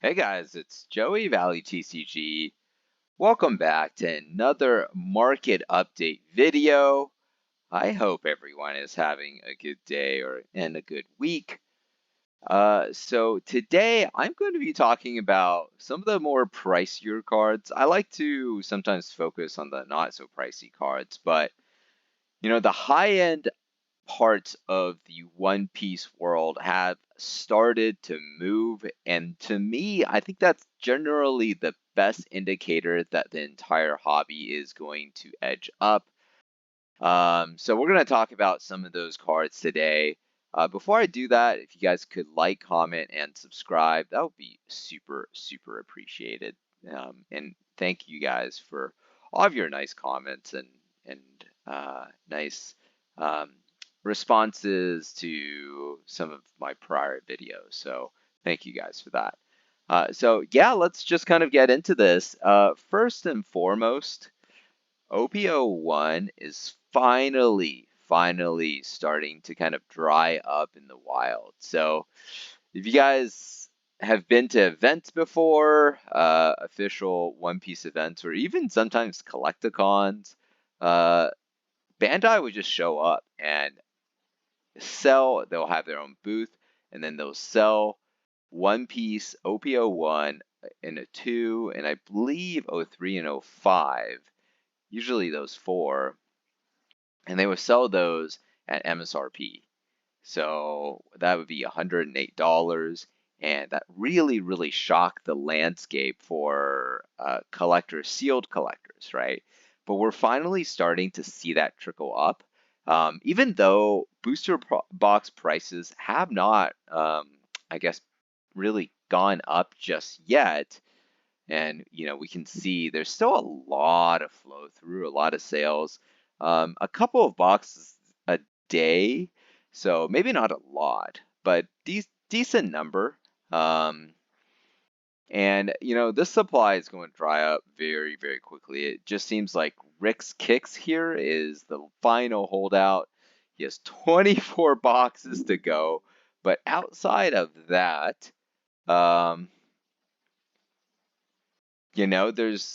Hey guys, it's Joey Valley TCG. Welcome back to another market update video. I hope everyone is having a good day and a good week. So today I'm going to be talking about some of the more pricier cards. I like to sometimes focus on the not so pricey cards, but the high end parts of the One Piece world have started to move. And to me, I think that's generally the best indicator that the entire hobby is going to edge up. So we're going to talk about some of those cards today. Before I do that, if you guys could like, comment, and subscribe, that would be super, super appreciated. And thank you guys for all of your nice comments and nice um, responses to some of my prior videos. So thank you guys for that. So yeah, let's just kind of get into this. First and foremost, OPO1 is finally starting to kind of dry up in the wild. So if you guys have been to events before, official One Piece events, or even sometimes collecticons, uh, Bandai would just show up and sell. They'll have their own booth, and then they'll sell One Piece OPO1 and a 2, and I believe O3 and O5, usually those four, and they would sell those at MSRP. So that would be $108. And that really shocked the landscape for collectors, sealed collectors, right? But we're finally starting to see that trickle up. Even though box prices have not, I guess, really gone up just yet. And, we can see there's still a lot of flow through, a lot of sales, a couple of boxes a day. So maybe not a lot, but decent number. Um, and, this supply is going to dry up very quickly. It just seems like Rick's Kicks here is the final holdout. He has 24 boxes to go. But outside of that, um, there's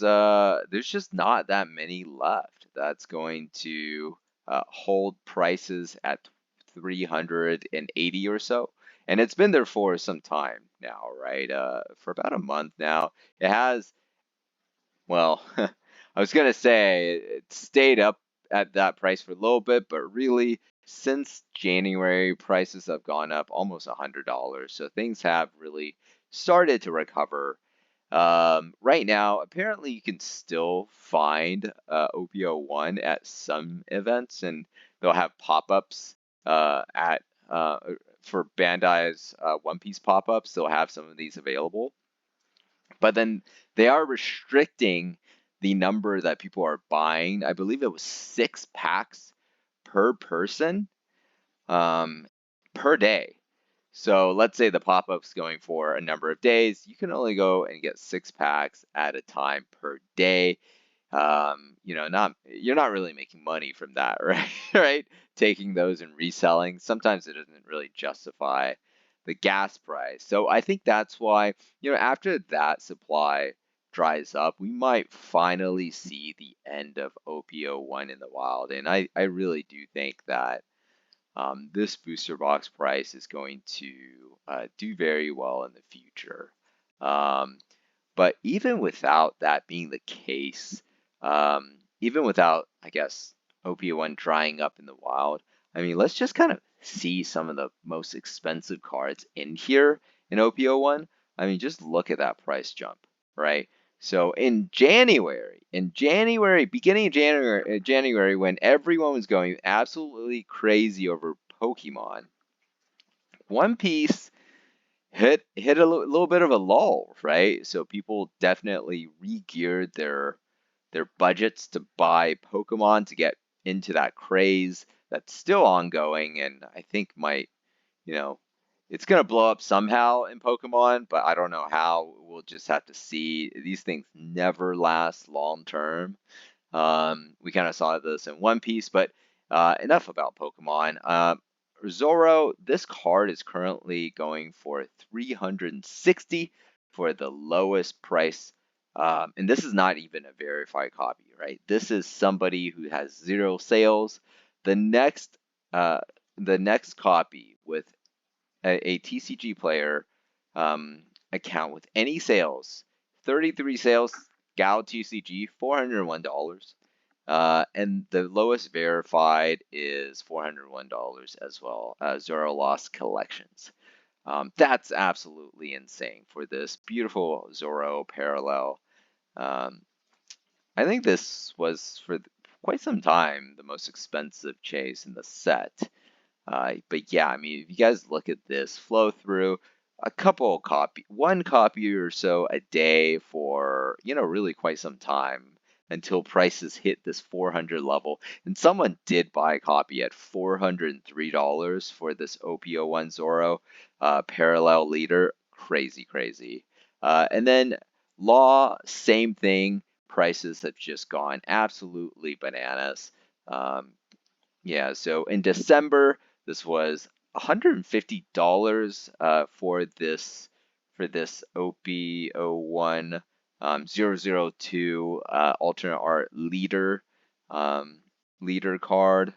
just not that many left that's going to hold prices at 380 or so. And it's been there for some time now, right? For about a month now. It has, well, I was gonna say it stayed up at that price for a little bit, but really since January, prices have gone up almost $100. So things have really started to recover. Right now, apparently you can still find OPO1 at some events, and they'll have pop-ups at for Bandai's One Piece pop-ups. They'll have some of these available, but then they are restricting the number that people are buying. I believe it was 6 packs per person um, per day. So let's say the pop-up's going for a number of days. You can only go and get 6 packs at a time per day. Not you're not really making money from that, right? Right? Taking those and reselling. Sometimes it doesn't really justify the gas price. So I think that's why, after that supply dries up, we might finally see the end of OPO1 in the wild. And I really do think that this booster box price is going to do very well in the future. Um, but even without that being the case, even without, I guess, OP1 drying up in the wild, I mean, let's just kind of see some of the most expensive cards in here in OPO1. I mean, just look at that price jump, right? So in January, beginning of January, when everyone was going absolutely crazy over Pokemon, One Piece hit a little bit of a lull, right? So people definitely re-geared their budgets to buy Pokemon to get into that craze that's still ongoing, and I think might, you know, it's gonna blow up somehow in Pokemon, but I don't know how. We'll just have to see. These things never last long term. We kind of saw this in One Piece, but enough about Pokemon. Zoro, this card is currently going for 360 for the lowest price. And this is not even a verified copy, right? This is somebody who has 0 sales. The next, uh, the next copy with a TCG player account with any sales, 33 sales, Gal TCG, $401. And the lowest verified is $401 as well, Zoro Lost Collections. That's absolutely insane for this beautiful Zoro parallel. Um, I think this was for quite some time the most expensive chase in the set. But yeah, I mean, if you guys look at this flow through, one copy or so a day for, really quite some time until prices hit this 400 level. And someone did buy a copy at $403 for this OPO1 Zoro parallel leader. Crazy, crazy. And then Law, same thing. Prices have just gone absolutely bananas. Um, yeah, so in December, this was $150 for this OP01 002 alternate art um, leader card.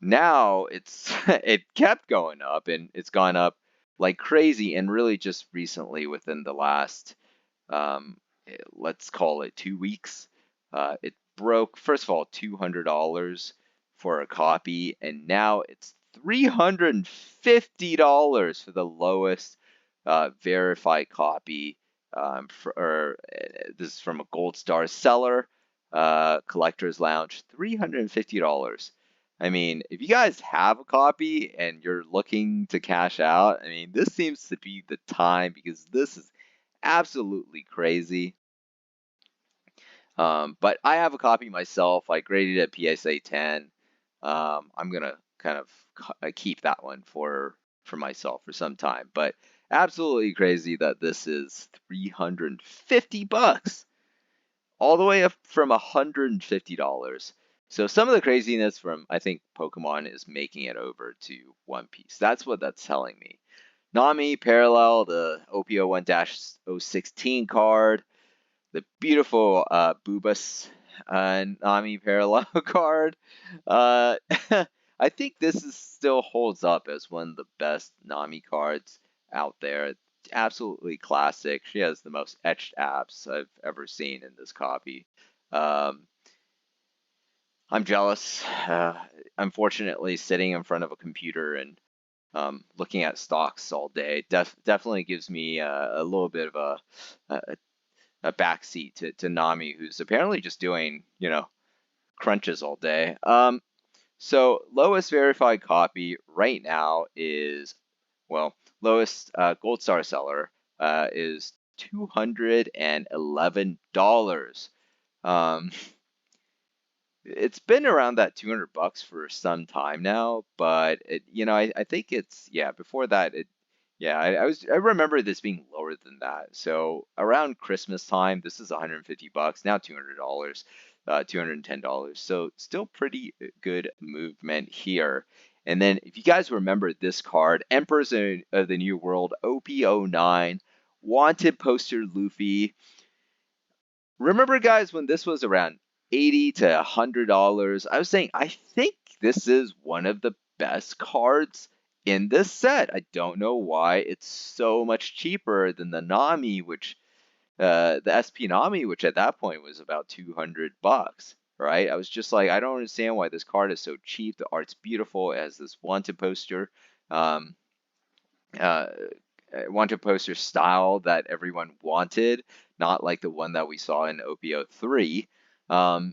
Now it's it kept going up, and it's gone up like crazy, and really just recently within the last let's call it 2 weeks. It broke, first of all, $200 for a copy, and now it's $350 for the lowest verified copy. This is from a Gold Star seller, Collector's Lounge, $350. I mean, if you guys have a copy and you're looking to cash out, I mean, this seems to be the time because this is absolutely crazy. But I have a copy myself. I graded it PSA 10. I'm gonna kind of keep that one for myself for some time. But absolutely crazy that this is $350, all the way up from $150. So some of the craziness from, I think, Pokemon is making it over to One Piece. That's what that's telling me. Nami parallel the OPO1-016 card, the beautiful Boobas Nami parallel card. Uh, I think still holds up as one of the best Nami cards out there. Absolutely classic. She has the most etched abs I've ever seen in this copy. Um, I'm jealous. Unfortunately, sitting in front of a computer and looking at stocks all day definitely gives me a little bit of a backseat to Nami, who's apparently just doing, crunches all day. So lowest verified copy right now is, well, lowest Gold Star seller is $211. Um, it's been around that $200 for some time now, but I think it's, yeah, before that yeah, I remember this being lower than that. So around Christmas time, this is $150, now $200, $210. So still pretty good movement here. And then if you guys remember this card, Emperors of the New World OP09, Wanted Poster Luffy. Remember, guys, when this was around $80 to $100, I was saying I think this is one of the best cards in this set. I don't know why it's so much cheaper than the Nami, the SP Nami, which at that point was about $200, right? I was just like, I don't understand why this card is so cheap. The art's beautiful. It has this Wanted poster. Um, uh, Wanted poster style that everyone wanted, not like the one that we saw in OPO3.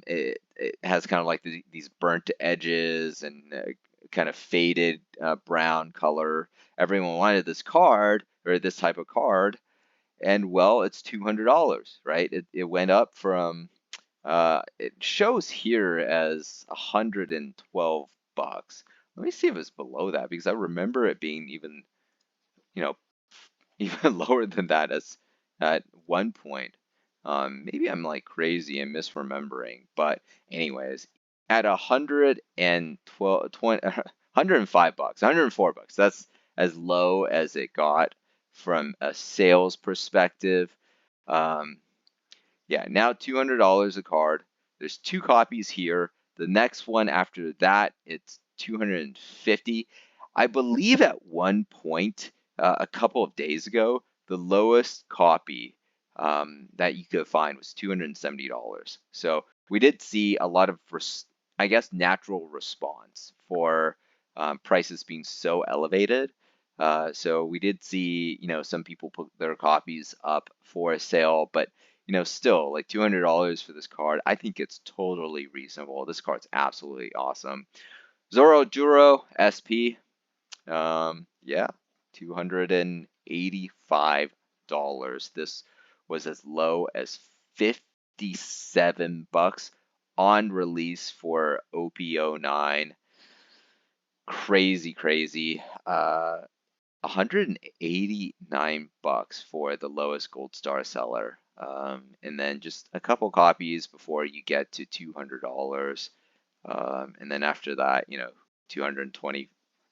It has kind of like these burnt edges and kind of faded brown color. Everyone wanted this card or this type of card, and well, it's $200, right? It went up from it shows here as $112. Let me see if it's below that because I remember it being even you know even lower than that as at one point. Maybe I'm like crazy and misremembering, but anyways, at 112, 20, $105, $104. That's as low as it got from a sales perspective. Um, yeah, now $200 a card. There's 2 copies here. The next one after that, it's 250. I believe at one point, a couple of days ago, the lowest copy that you could find was $270. So we did see a lot of, I guess, natural response for prices being so elevated. So we did see, some people put their copies up for a sale, but still like $200 for this card. I think it's totally reasonable. This card's absolutely awesome. Zoro Juro SP. Yeah, $285. This was as low as 57 bucks on release for OP09. Crazy, crazy. 189 bucks for the lowest gold star seller. And then just a couple copies before you get to $200. And then after that, 220,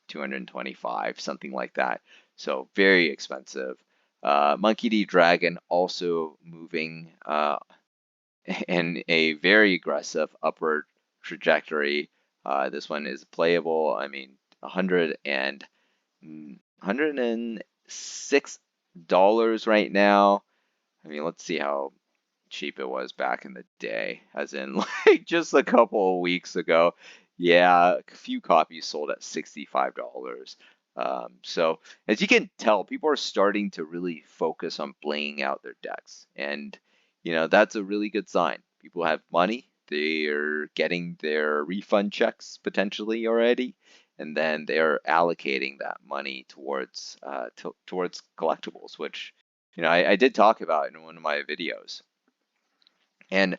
225, something like that. So very expensive. Monkey D. Dragon also moving in a very aggressive upward trajectory. This one is playable. I mean, 106 right now. I mean, let's see how cheap it was back in the day, as in like just a couple of weeks ago. Yeah, a few copies sold at $65. So as you can tell, people are starting to really focus on playing out their decks, and that's a really good sign. People have money; they're getting their refund checks potentially already, and then they're allocating that money towards collectibles, which I did talk about in one of my videos. And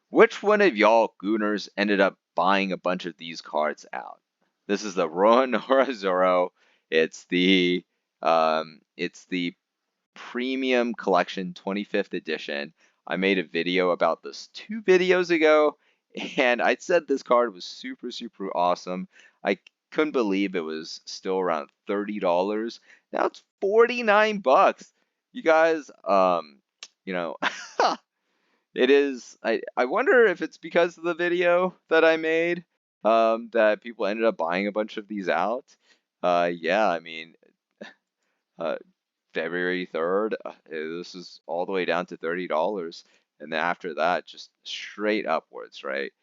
which one of y'all gooners ended up buying a bunch of these cards out? This is the Roanoke Zoro. It's the Premium Collection 25th edition. I made a video about this 2 videos ago, and I said this card was super, super awesome. I couldn't believe it was still around $30. Now it's 49 bucks. You guys, you know, it is. I wonder if it's because of the video that I made, that people ended up buying a bunch of these out. Yeah, I mean, uh, February 3rd, this is all the way down to $30. And then after that, just straight upwards, right?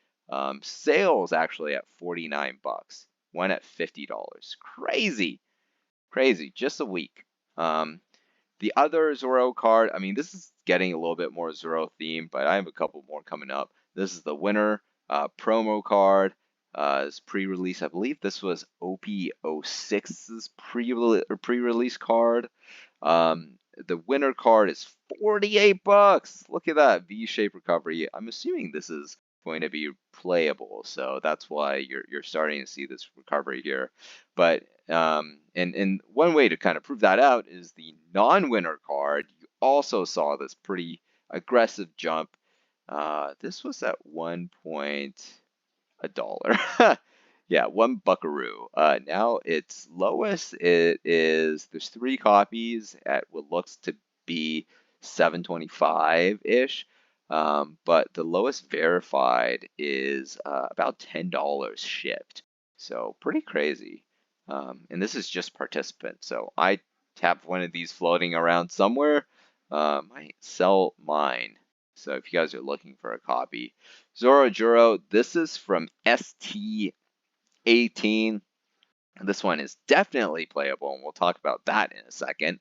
Sales actually at 49 bucks, one at $50. Crazy, crazy, just a week. The other Zoro card, I mean, this is getting a little bit more Zoro themed, but I have a couple more coming up. This is the winner promo card. It's pre-release. I believe this was OP06's pre-release card. The winner card is 48 bucks. Look at that V-shaped recovery. I'm assuming this is going to be playable, so that's why you're starting to see this recovery here. But and one way to kind of prove that out is the non-winner card. You also saw this pretty aggressive jump. This was at one point $1. Yeah, one buckaroo. Now its lowest there's 3 copies at what looks to be 725-ish. But the lowest verified is about $10 shipped. So pretty crazy. And this is just participant. So I have one of these floating around somewhere. Might sell mine. So if you guys are looking for a copy, Zoro Juro, this is from ST18. This one is definitely playable, and we'll talk about that in a second.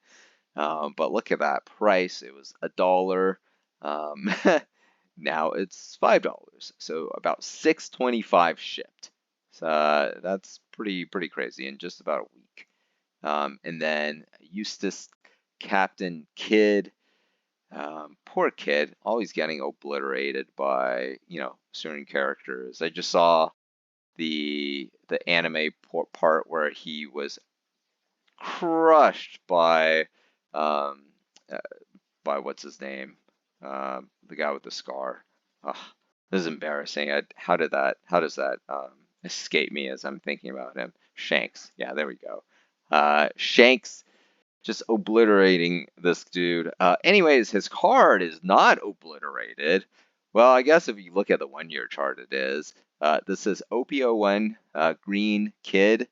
But look at that price. It was $1. Now it's $5. So about $6.25 shipped. So that's pretty crazy in just about a week. And then Eustace Captain Kidd. Poor kid, always getting obliterated by, certain characters. I just saw the anime part where he was crushed um, uh, by what's his name, the guy with the scar. Ugh, this is embarrassing. How does that escape me as I'm thinking about him? Shanks. Yeah, there we go. Shanks just obliterating this dude. Anyways, his card is not obliterated. Well, I guess if you look at the 1-year chart, it is. This is OPO1 Green Kid.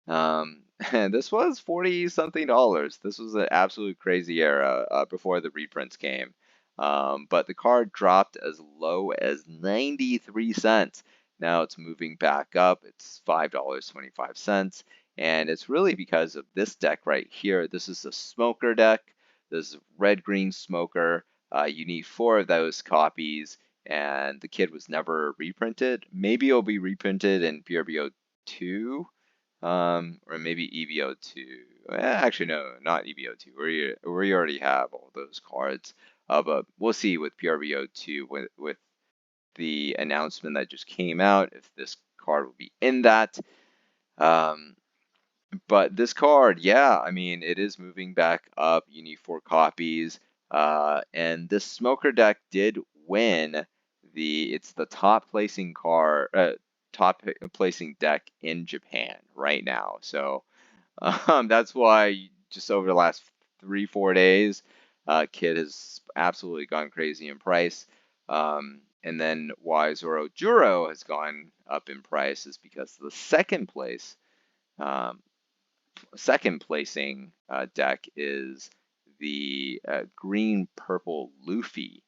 And this was 40 something dollars. This was an absolute crazy era before the reprints came. But the card dropped as low as 93 cents. Now it's moving back up. It's $5.25. And it's really because of this deck right here. This is a smoker deck. This is red-green smoker. You need 4 of those copies. And the kid was never reprinted. Maybe it'll be reprinted in PRBO 2. Or maybe EVO2. Actually, no, not EVO2. We already have all those cards. But we'll see with PRBO2 with the announcement that just came out if this card will be in that. But this card, yeah, I mean, it is moving back up. You need 4 copies. And this smoker deck did win it's the top placing top placing deck in Japan right now. So that's why just over the last 3-4 days, Kid has absolutely gone crazy in price. And then why Zoro Juro has gone up in price is because the second placing deck is the green purple Luffy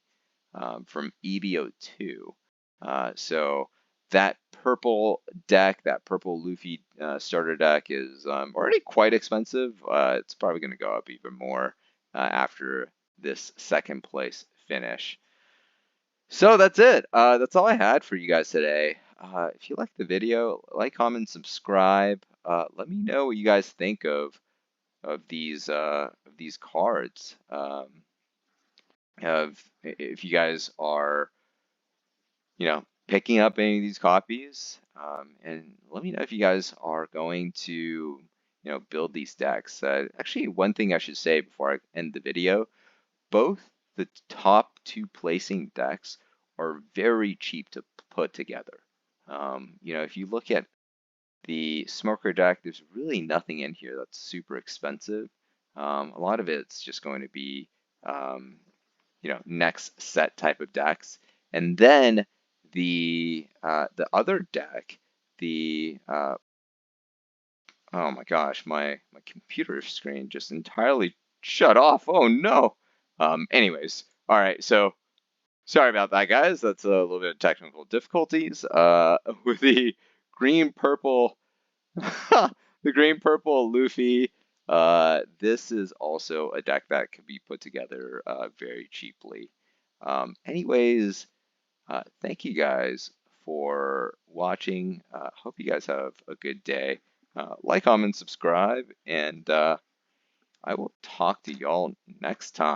from EVO2. So that purple deck, that purple Luffy starter deck is already quite expensive. It's probably going to go up even more after this second place finish. So that's it. That's all I had for you guys today. If you like the video, like, comment, subscribe. Let me know what you guys think of these cards. If you guys are, picking up any of these copies, and let me know if you guys are going to, build these decks. Actually, one thing I should say before I end the video, both the top 2 placing decks are very cheap to put together. If you look at the smoker deck, there's really nothing in here that's super expensive. A lot of it's just going to be, next set type of decks. And then the other deck, oh my gosh, my computer screen just entirely shut off. Oh no. Anyways, all right, so sorry about that, guys. That's a little bit of technical difficulties. With the green purple, the green purple Luffy. This is also a deck that can be put together very cheaply. Anyways, thank you guys for watching. Hope you guys have a good day. Like, comment, subscribe, and I will talk to y'all next time.